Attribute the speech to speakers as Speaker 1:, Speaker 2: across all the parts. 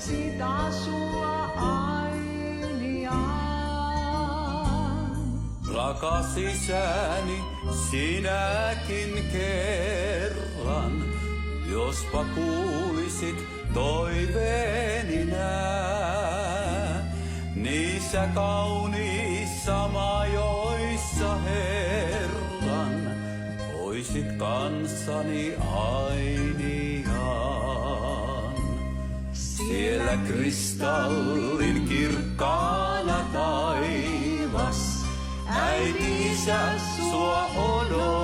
Speaker 1: sitä sua ainiaan.
Speaker 2: Rakas isäni, sinäkin kerran, jospa kuulisit toiveeni nää. Niissä kauniissa majoissa, Herran, oisit kanssani ainiaan. Siellä kristallin kirkkaana taivas, äiti isä sua odottaa.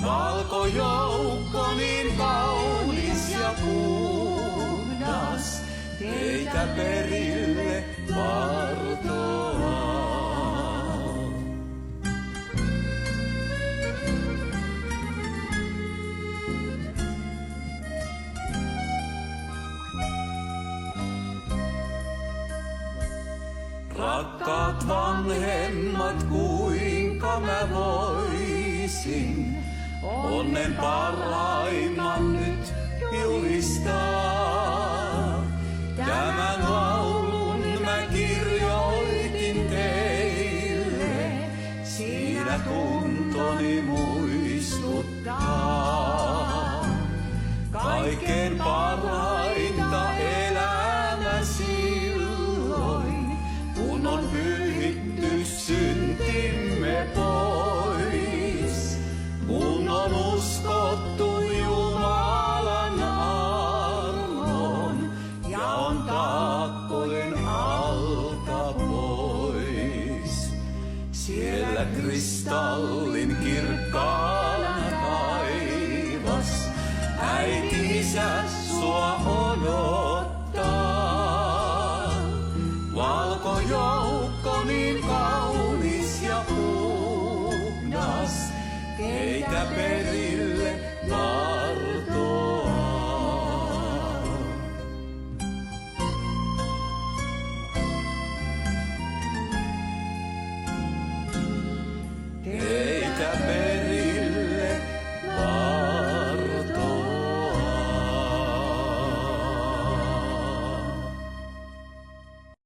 Speaker 2: Valkojoukko niin kaunis ja puhdas, teitä perille vartoaa. Rakkaat vanhemmat, kuinka mä voisin onnen parhaimman nyt julistaa. Tämän laulun mä kirjoitin teille, siinä tuntoni muistuttaa. Kaikkein parhainta elämä silloin, kun on pyyhitty syntimme pois, kun on uskottu Jumalan armoon ja on taakkojen alta pois. Siellä kristallin kirkkaana taivas, äiti isä sua odottaa. Valkojoukko niin kaunis ja puhdas, teitä perille